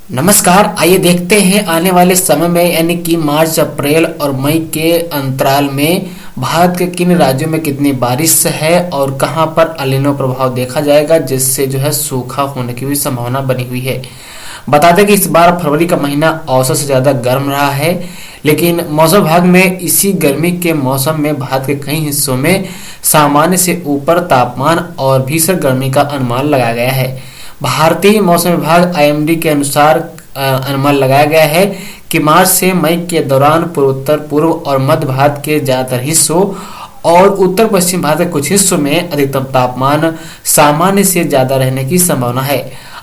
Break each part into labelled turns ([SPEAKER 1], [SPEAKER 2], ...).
[SPEAKER 1] नमस्कार। आइए देखते हैं आने वाले समय में यानी कि मार्च, अप्रैल और मई के अंतराल में भारत के किन राज्यों में कितनी बारिश है और कहां पर एल नीनो प्रभाव देखा जाएगा, जिससे जो है सूखा होने की भी संभावना बनी हुई है। बता दें कि इस बार फरवरी का महीना औसत से ज़्यादा गर्म रहा है, लेकिन मौसम विभाग में इसी गर्मी के मौसम में भारत के कई हिस्सों में सामान्य से ऊपर तापमान और भीषण गर्मी का अनुमान लगाया गया है। भारतीय मौसम विभाग आईएमडी के अनुसार अनुमान लगाया गया है कि मार्च से मई के दौरान पूर्वोत्तर, पूर्व और मध्य भारत के ज़्यादातर हिस्सों और उत्तर पश्चिम भारत के कुछ हिस्सों में अधिकतम तापमान सामान्य से ज़्यादा रहने की संभावना है।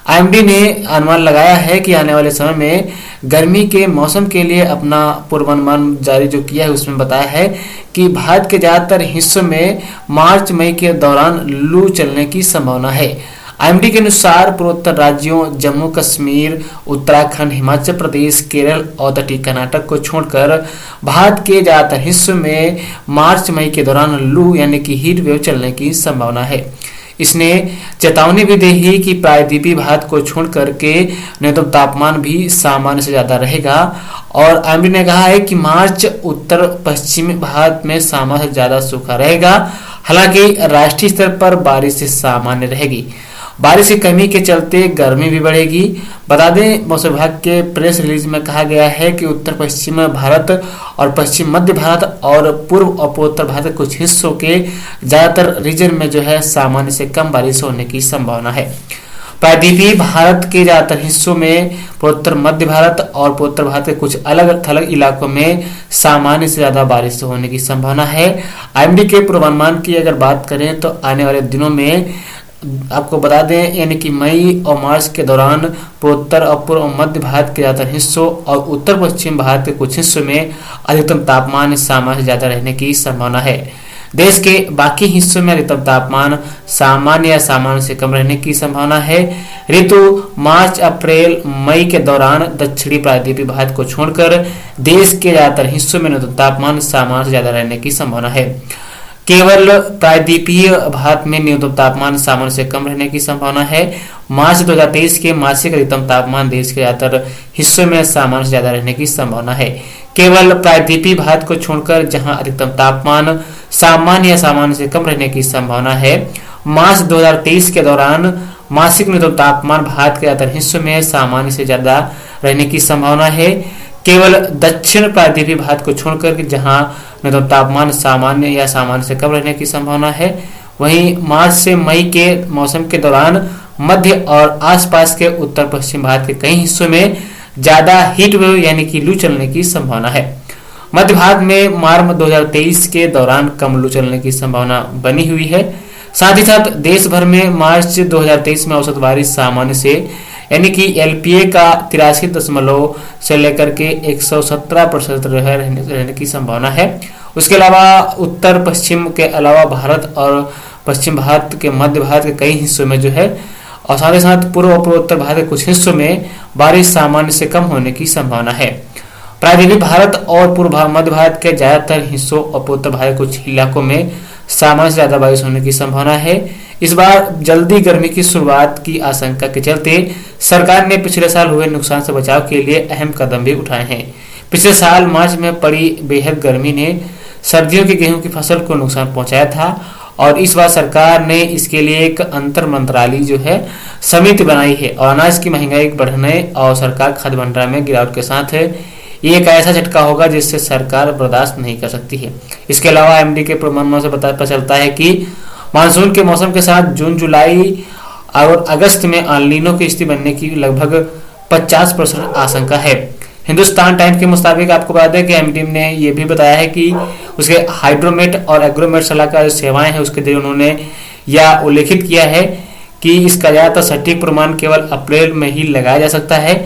[SPEAKER 1] आईएमडी ने अनुमान लगाया है कि आने वाले समय में गर्मी के मौसम के लिए अपना पूर्वानुमान जारी जो किया है उसमें बताया है कि भारत के ज़्यादातर हिस्सों में मार्च मई के दौरान लू चलने की संभावना है। आईएमडी के अनुसार पूर्वोत्तर राज्यों जम्मू कश्मीर, उत्तराखंड, हिमाचल प्रदेश, केरल और तटीय कर्नाटक को छोड़कर भारत के ज़्यादातर हिस्सों में मार्च मई के दौरान लू यानी कि हीट वेव चलने की संभावना है। इसने चेतावनी भी दी है कि प्रायद्वीपीय भारत को छोड़ करके न्यूनतम तापमान भी सामान्य से ज़्यादा रहेगा और आईएमडी ने कहा है कि मार्च उत्तर पश्चिमी भारत में सामान्य से ज़्यादा सूखा रहेगा। हालांकि राष्ट्रीय स्तर पर बारिश सामान्य रहेगी। बारिश की कमी के चलते गर्मी भी बढ़ेगी। बता दें, मौसम विभाग के प्रेस रिलीज में कहा गया है कि उत्तर पश्चिम भारत और पश्चिम मध्य भारत और पूर्व और पूर्वोत्तर भारत के कुछ हिस्सों के ज़्यादातर रीजन में जो है सामान्य से कम बारिश होने की संभावना है। प्रायद्वीपीय भारत के ज़्यादातर हिस्सों में, पूर्वोत्तर मध्य भारत और पूर्वोत्तर भारत के कुछ अलग थलग इलाकों में सामान्य से ज़्यादा बारिश होने की संभावना है। आईएमडी के पूर्वानुमान की अगर बात करें तो आने वाले दिनों में आपको बता दें यानी कि मई और मार्च के दौरान पूर्वोत्तर और पूर्व मध्य भारत के ज़्यादातर हिस्सों और उत्तर पश्चिम भारत के कुछ हिस्सों में अधिकतम तापमान सामान्य से ज़्यादा रहने की संभावना है। देश के बाकी हिस्सों में अधिकतम तापमान सामान्य या सामान्य से कम रहने की संभावना है। ऋतु मार्च, अप्रैल, मई के दौरान दक्षिणी प्रायद्वीपीय भारत को छोड़कर देश के ज़्यादातर हिस्सों में न्यूनतम तापमान सामान्य से ज़्यादा रहने की संभावना है। केवल प्रायद्वीपीय भारत में न्यूनतम तापमान सामान्य से कम रहने की संभावना है। मार्च 2023 के मासिक अधिकतम तापमान देश के ज्यादातर हिस्सों में सामान्य से ज्यादा रहने की संभावना है। केवल प्रायद्वीपीय भारत को छोड़कर जहां अधिकतम तापमान सामान्य या सामान्य से कम रहने की संभावना है, मार्च 2023 के दौरान मासिक न्यूनतम तापमान भारत के ज्यादातर हिस्सों में सामान्य से ज्यादा रहने की संभावना है। केवल दक्षिण प्रायद्वीपीय भारत को छोड़कर जहां न्यूनतम तापमान सामान्य या सामान्य से कम रहने की संभावना है, वहीं मार्च से मई के मौसम के दौरान मध्य और आसपास के उत्तर पश्चिम भारत के कई हिस्सों में ज्यादा हीट वेव यानी कि लू चलने की संभावना है। मध्य भारत में मार्च 2023 के दौरान कम लू चलने की संभावना बनी हुई है। साथ ही साथ देश भर में मार्च 2023 में औसत बारिश सामान्य से यानी कि एलपीए का 83 से लेकर के 117% रहने की संभावना है। उसके अलावा उत्तर पश्चिम के अलावा भारत और पश्चिम भारत के मध्य भारत के कई हिस्सों में जो है और साथ ही साथ पूर्व और पूर्वोत्तर भारत के कुछ हिस्सों में बारिश सामान्य से कम होने की संभावना है। प्रायद्वीपीय भारत और पूर्व मध्य भारत के ज्यादातर हिस्सों और पूर्वोत्तर भारत के कुछ इलाकों में सामान्य से ज्यादा बारिश होने की संभावना है। इस बार जल्दी गर्मी की शुरुआत की आशंका के चलते सरकार ने पिछले साल हुए नुकसान से बचाव के लिए अहम कदम भी उठाए हैं। पिछले साल मार्च में पड़ी बेहद गर्मी ने सर्दियों की गेहूं की फसल को नुकसान पहुंचाया था और इस बार सरकार ने इसके लिए एक अंतर मंत्रालय जो है समिति बनाई है और अनाज की महंगाई बढ़ने और सरकार खाद्य भंडार में गिरावट के साथ ये एक ऐसा झटका होगा जिससे सरकार बर्दाश्त नहीं कर सकती है। इसके अलावा आईएमडी के पूर्वानुमान से पता चलता है कि मानसून के मौसम के साथ जून, जुलाई और अगस्त में एल नीनो की स्थिति बनने की लगभग 50% आशंका है। हिंदुस्तान टाइम्स के मुताबिक आपको बता दें कि आईएमडी ने यह भी बताया है कि उसके हाइड्रोमेट और एग्रोमेट सलाहकार जो सेवाएं हैं उसके जरिए उन्होंने यह उल्लेखित किया है कि इसका ज़्यादातर सटीक प्रमाण केवल अप्रैल में ही लगाया जा सकता है।